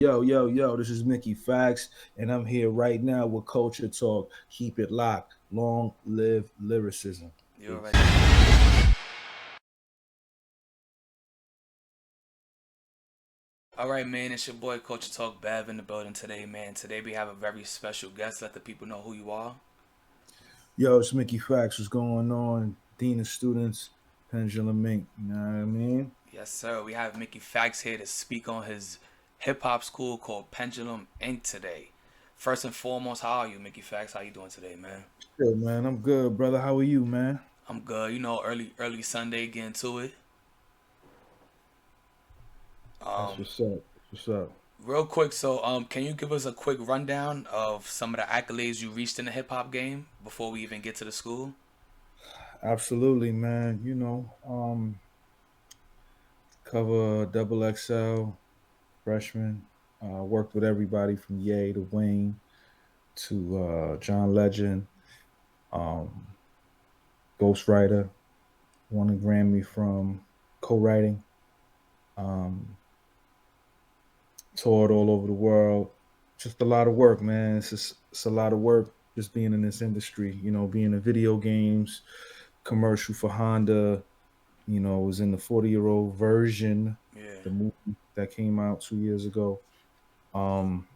Yo, this is Mickey Factz, and I'm here right now with Culture Talk. Keep it locked. Long live lyricism. You already Peace. know. All right, man. It's your boy Culture Talk Bev in the building today, man. Today we have a very special guest. Let the people know who you are. Yo, it's Mickey Factz. What's going on? Dean of Students, Pendulum Ink. You know what I mean? Yes, sir. We have Mickey Factz here to speak on his hip hop school called Pendulum Ink today. First and foremost, how are you, Mickey Factz? How you doing today, man? Good, man. I'm good, brother. How are you, man? I'm good. You know, early Sunday, getting to it. That's Um, what's up. That's what's up. Real quick. So, can you give us a quick rundown of some of the accolades you reached in the hip hop game before we even get to the school? Absolutely, man. Cover double XL, freshman. Worked with everybody from Ye to Wayne to John Legend, um, ghostwriter, won a Grammy from co-writing, um, toured all over the world. Just a lot of work, man. It's a lot of work just being in this industry. Being in video games, commercial for Honda. Was in the 40-year-old version, Yeah. the movie that came out 2 years ago. Um,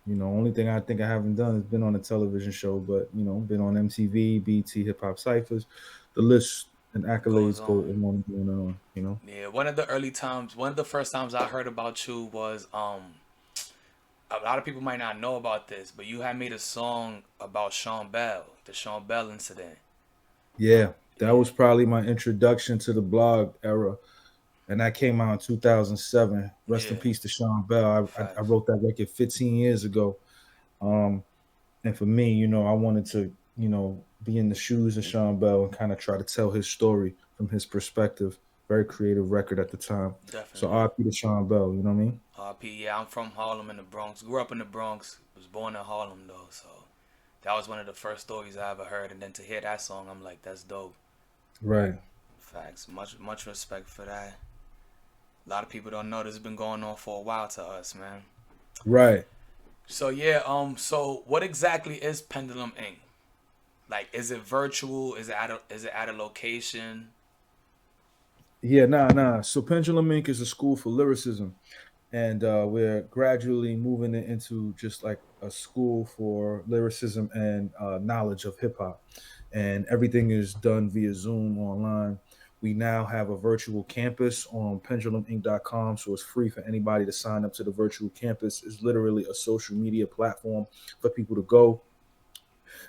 only thing I think I haven't done is been on a television show, but been on MTV, BT, Hip Hop Ciphers. The list and Goes accolades go on. on and on. Yeah, one of the first times I heard about you was a lot of people might not know about this, but you had made a song about Sean Bell, the Sean Bell incident. Yeah, that Yeah, was probably my introduction to the blog era, and that came out in 2007. Rest in yeah, peace to Sean Bell. I facts. wrote that record 15 years ago. Um, and for me, I wanted to, be in the shoes of Sean Bell and kind of try to tell his story from his perspective. Very creative record at the time. So Definitely. RP to Sean Bell, you know what I mean? RP, yeah, I'm from Harlem in the Bronx. Grew up in the Bronx. Was born in Harlem though, so that was one of the first stories I ever heard. And then to hear that song, I'm like, that's dope. Right. Facts. Much respect for that. A lot of people don't know this has been going on for a while to us, man. Right. So yeah, so what exactly is Pendulum Ink? Like, is it virtual? Is it at a location? Yeah, nah. So Pendulum Ink is a school for lyricism, and we're gradually moving it into just like a school for lyricism and knowledge of hip hop. And everything is done via Zoom online. We now have a virtual campus on pendulumink.com, so it's free for anybody to sign up to the virtual campus. It's literally a social media platform for people to go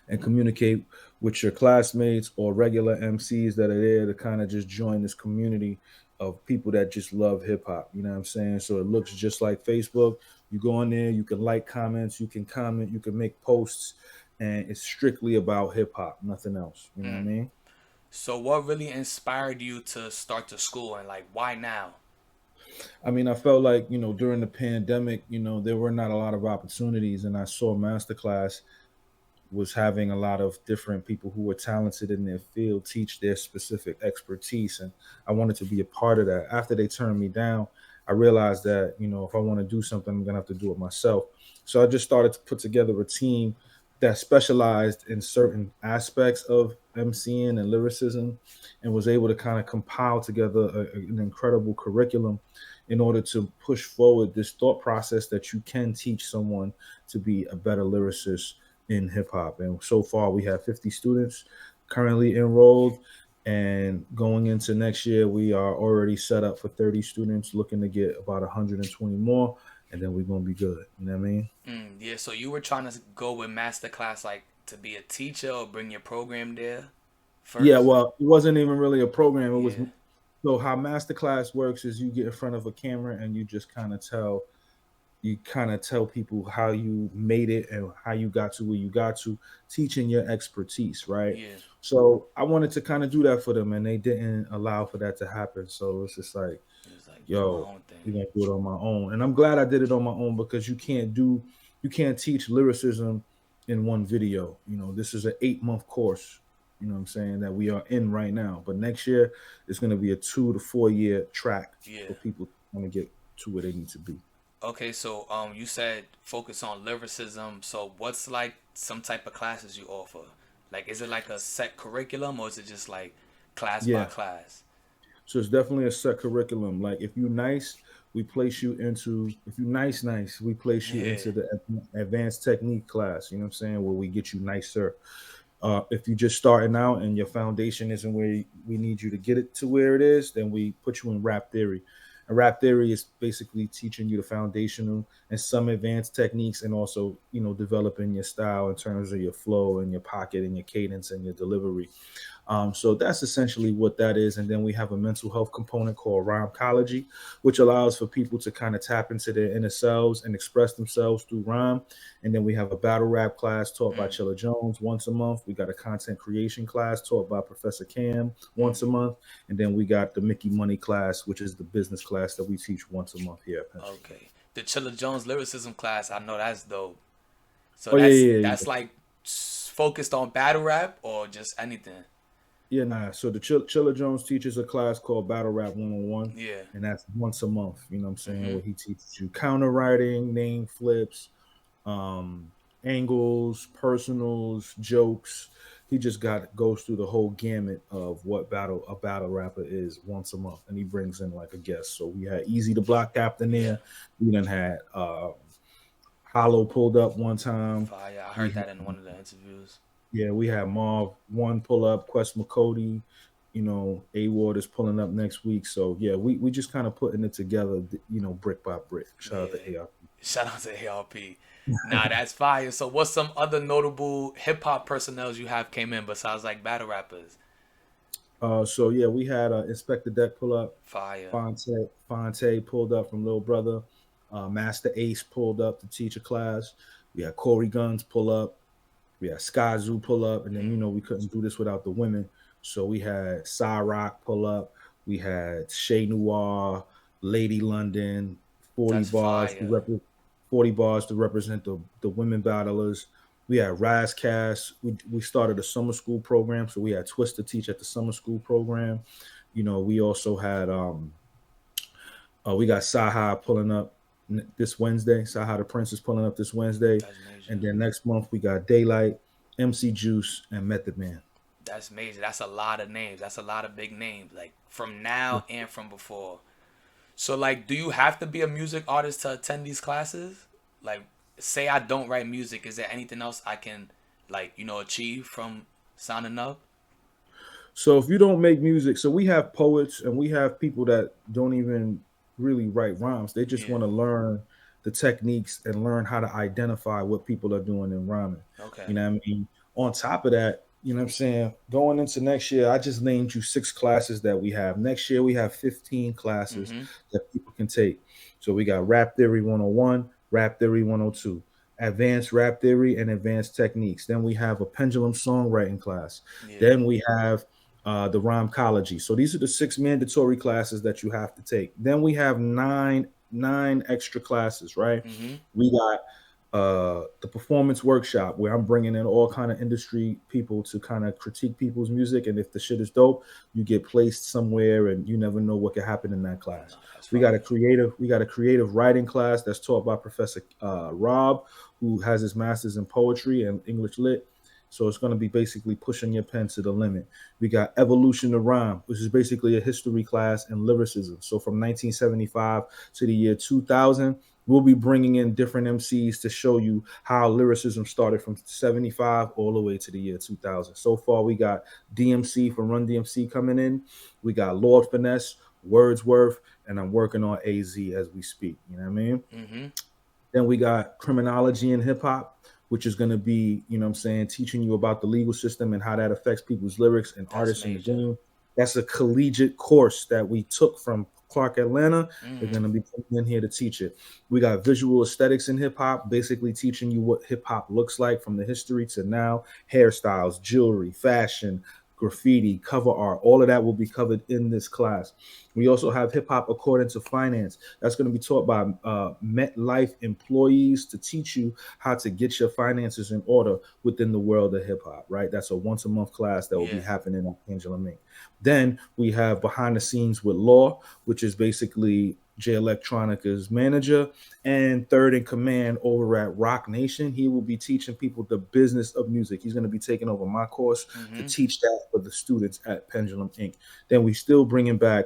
and communicate with your classmates or regular MCs that are there to kind of just join this community of people that just love hip hop. You know what I'm saying? So it looks just like Facebook. You go in there, you can like comments, you can comment, you can make posts, and it's strictly about hip hop, nothing else. You know what I Mm. mean? So what really inspired you to start the school, and like why now? I mean, I felt like, during the pandemic, there were not a lot of opportunities, and I saw Masterclass was having a lot of different people who were talented in their field teach their specific expertise, and I wanted to be a part of that. After they turned me down, I realized that if I want to do something, I'm gonna have to do it myself. So I just started to put together a team that specialized in certain aspects of MCing and lyricism, and was able to kind of compile together an incredible curriculum in order to push forward this thought process that you can teach someone to be a better lyricist in hip hop. And so far, we have 50 students currently enrolled. And going into next year, we are already set up for 30 students, looking to get about 120 more. And then we're going to be good. You know what I mean? Yeah, so you were trying to go with masterclass, like to be a teacher or bring your program there Yeah, first. well, it wasn't even really a program. It was Yeah. so how masterclass works is you get in front of a camera and you just kind of tell people how you made it and how you got to where you got to, teaching your expertise, right? Yeah. So I wanted to kind of do that for them, and they didn't allow for that to happen. So it's just like, It was like do my yo, own thing. we're gonna do it on my own. And I'm glad I did it on my own because you can't teach lyricism in one video. This is an 8-month course, what I'm saying, that we are in right now. But next year it's gonna be a 2 to 4 year track Yeah. for people who want to get to where they need to be. Okay, so you said focus on lyricism. So what's like some type of classes you offer? Like, is it like a set curriculum or is it just like class by Yeah. class? So it's definitely a set curriculum. Like if you nice, we place you into if you nice, we place you Yeah. into the advanced technique class. You know what I'm saying? Where we get you nicer. If you're just starting out and your foundation isn't where we need you to get it to where it is, then we put you in rap theory. And rap theory is basically teaching you the foundational and some advanced techniques, and also developing your style in terms of your flow and your pocket and your cadence and your delivery. So that's essentially what that is. And then we have a mental health component called rhymecology, which allows for people to kind of tap into their inner selves and express themselves through rhyme. And then we have a battle rap class taught by Mm, Chilla Jones once a month. We got a content creation class taught by Professor Cam once a mm. month. And then we got the Mickey Money class, which is the business class that we teach once a month here at Penn State. Okay. The Chilla Jones lyricism class, I know that's dope. So Oh, yeah, that's yeah, yeah. that's like focused on battle rap or just anything. Yeah, nah. So the Chilla Jones teaches a class called Battle Rap 101, Yeah. and that's once a month. You know what I'm saying? Mhm. Where he teaches you counter writing, name flips, um, angles, personals, jokes. He just got goes through the whole gamut of what battle rapper is once a month, and he brings in like a guest. So we had Easy the Block Captain Yeah. there. We then had Hollow pulled up one time. Fire. I We heard had that in one of the interviews. Yeah, we have Marv one pull up, Quest McCody, A Ward is pulling up next week. So yeah, we just kind of putting it together, brick by brick. Shout out Yeah. to AR. Shout out to ARP. Nah, that's fire. So what's some other notable hip hop personnels you have came in besides like battle rappers? So yeah, we had Inspector Deck pull up, Fire. Fonte pulled up from Little Brother, Master Ace pulled up to teach a class. We had Corey Guns pull up. We had Sky Zoo pull up, and then Mm, we couldn't do this without the women. So we had Cy Rock pull up, we had Shay Noir, Lady London, 40 that's bars to fire. 40 bars to represent the women battlers. We had Razcast. We started a summer school program, so we had Twist to teach at the summer school program. We also had we got Saha pulling up this Wednesday. Saha the Prince is pulling up this Wednesday. That's major. And then next month we got Daylight, MC Juice, and Method Man. That's major. That's a lot of names. That's a lot of big names. Like from Yeah. now and from before. So like, do you have to be a music artist to attend these classes? Like, say I don't write music, is there anything else I can like achieve from signing up? So if you don't make music, so we have poets and we have people that don't even really write rhymes. They just Yeah. want to learn the techniques and learn how to identify what people are doing in rhyming. You Okay. know what I mean? On top of that, what I'm saying? Going into next year, I just named you 6 classes that we have. Next year, we have 15 classes Mhm. that people can take. So we got Rap Theory 101, Rap Theory 102, Advanced Rap Theory, and Advanced Techniques. Then we have a Pendulum Songwriting class. Yeah. Then we have the rhymecology. So these are the 6 mandatory classes that you have to take. Then we have nine extra classes, right? Mhm. We got the performance workshop where I'm bringing in all kind of industry people to kind of critique people's music, and if the shit is dope, you get placed somewhere, and you never know what could happen in that class. No, that's We got a fire. creative writing class that's taught by Professor Rob, who has his master's in poetry and English lit. So it's going to be basically pushing your pen to the limit. We got Evolution of Rhyme, which is basically a history class in lyricism. So from 1975 to the year 2000, we'll be bringing in different MCs to show you how lyricism started from 75 all the way to the year 2000. So far, we got DMC from Run DMC coming in. We got Lord Finesse, Wordsworth, and I'm working on AZ as we speak. You know what I mean? Mhm. Then we got criminology in hip hop, which is going to be, teaching you about the legal system and how that affects people's lyrics and That's artists in the major. game. That's a collegiate course that we took from Clark Atlanta. They're going Mhm. to be putting in here to teach it. We got visual aesthetics in hip hop, basically teaching you what hip hop looks like from the history to now, hairstyles, jewelry, fashion, graffiti, cover art, all of that will be covered in this class. We also have hip hop according to finance. That's going to be taught by MetLife employees to teach you how to get your finances in order within the world of hip hop, right? That's a once a month class that will be Yeah. happening at Pendulum Ink. Then we have behind the scenes with law, which is basically Jay Electronica's manager, and third in command over at Rock Nation. He will be teaching people the business of music. He's going to be taking over my course to Mm-hmm. teach that for the students at Pendulum Ink. Then we still bringing back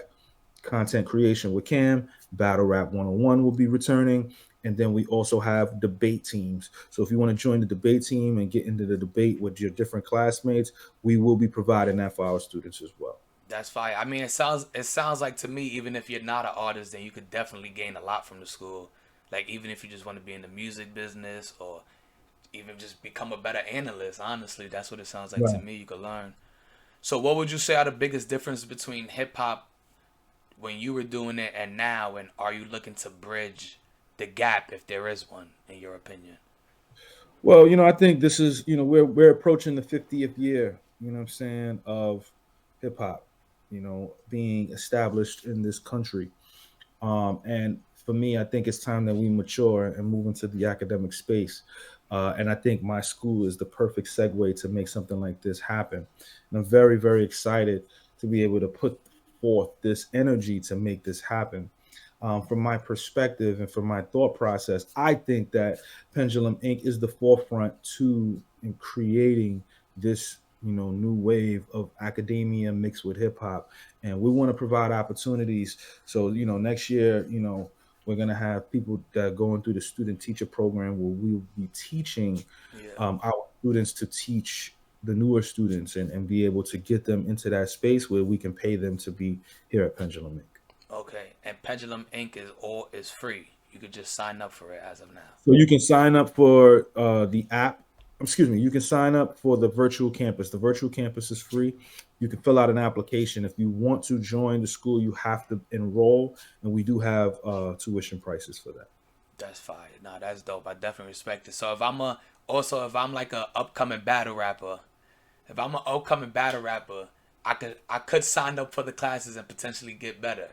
content creation with Cam. Battle Rap 101 will be returning. And then we also have debate teams. So if you want to join the debate team and get into the debate with your different classmates, we will be providing that for our students as well. That's fine. I mean, it sounds like to me, even if you're not an artist, then you could definitely gain a lot from the school. Like even if you just want to be in the music business or even just become a better analyst. Honestly, that's what it sounds like to Right. me. You could learn. So, what would you say are the biggest difference between hip hop when you were doing it and now? And are you looking to bridge the gap if there is one, in your opinion? Well, I think this is, we're approaching the 50th year, I'm saying, of hip hop, being established in this country. And for me, I think it's time that we mature and move into the academic space. And I think my school is the perfect segue to make something like this happen. And I'm very, very excited to be able to put forth this energy to make this happen. From my perspective and from my thought process, I think that Pendulum Ink is the forefront to in creating this, new wave of academia mixed with hip hop. And we want to provide opportunities. So, next year, we're going to have people that are going through the student teacher program where we'll be teaching Yeah. our students to teach the newer students and be able to get them into that space where we can pay them to be here at Pendulum Ink. Okay. And Pendulum Ink is free. You could just sign up for it as of now. So you can sign up for the app. Excuse me. You can sign up for the virtual campus. The virtual campus is free. You can fill out an application. If you want to join the school, you have to enroll, and we do have tuition prices for that. That's fire. Nah, that's dope. I definitely respect it. So if I'm like a upcoming battle rapper, if I'm an upcoming battle rapper, I could sign up for the classes and potentially get better.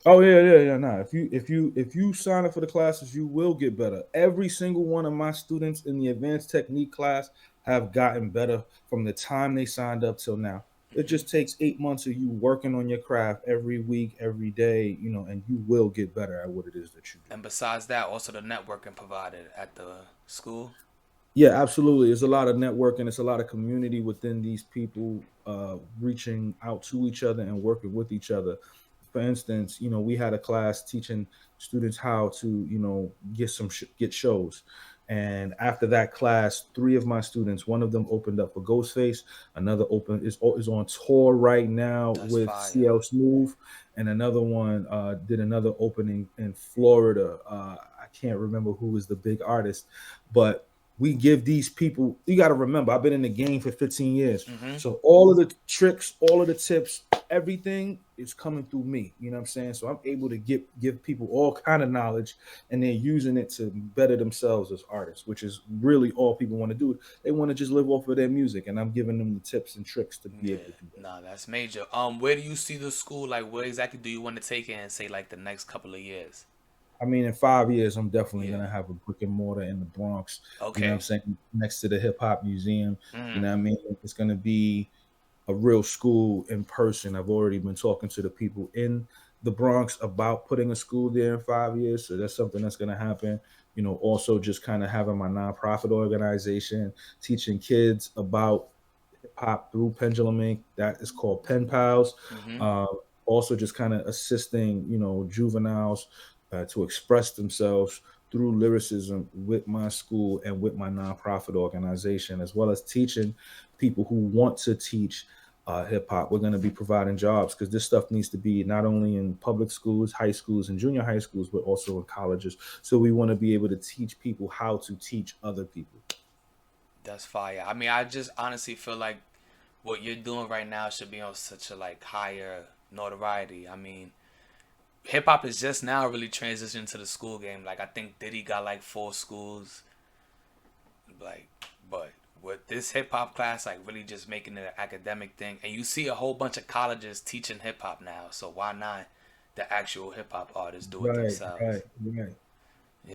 Oh yeah, yeah, yeah. Nah, if you sign up for the classes, you will get better. Every single one of my students in the advanced technique class have gotten better from the time they signed up till now. It Hmm. just takes 8 months of you working on your craft every week, every day, and you will get better at what it is that you do. And besides that, also the networking provided at the school. Yeah, absolutely. It's a lot of networking. It's a lot of community within these people reaching out to each other and working with each other. For instance, we had a class teaching students how to, get shows. And after that class, three of my students, one of them opened up for Ghostface, another is on tour right now That's with fire. CL Smooth, and another one did another opening in Florida. I can't remember who was the big artist, but we give these people, you got to remember, I've been in the game for 15 years. Hmm. So all of the tricks, all of the tips, everything is coming through me. You know what I'm saying? So I'm able to give people all kind of knowledge, and they're using it to better themselves as artists, which is really all people want to do. They want to just live off of their music, and I'm giving them the tips and tricks to be Yeah. able to do that. Nah, that's major. Where do you see the school? Like, where exactly do you want to take it and say like the next couple of years? I mean, in 5 years, I'm definitely Yeah. gonna have a brick and mortar in the Bronx. You know what I'm Okay. saying? Next to the hip hop museum. You Mm. know what I mean? It's gonna be a real school in person. I've already been talking to the people in the Bronx about putting a school there in 5 years. So that's something that's going to happen. Also just kind of having my nonprofit organization, teaching kids about hip hop through Pendulum Ink. That is called Pen Pals. Hmm. Uh, Also, just kind of assisting, juveniles to express themselves through lyricism with my school and with my nonprofit organization, as well as teaching people who want to teach hip hop. We're going to be providing jobs because this stuff needs to be not only in public schools, high schools, and junior high schools, but also in colleges. So we want to be able to teach people how to teach other people. That's fire. I mean, I just honestly feel like what you're doing right now should be on such a like higher notoriety. I mean, hip hop is just now really transitioning to the school game. Like I think Diddy got like 4 schools, like, but with this hip hop class, like really just making it an academic thing, and you see a whole bunch of colleges teaching hip hop now. So why not the actual hip hop artists do it Right, themselves? right, right.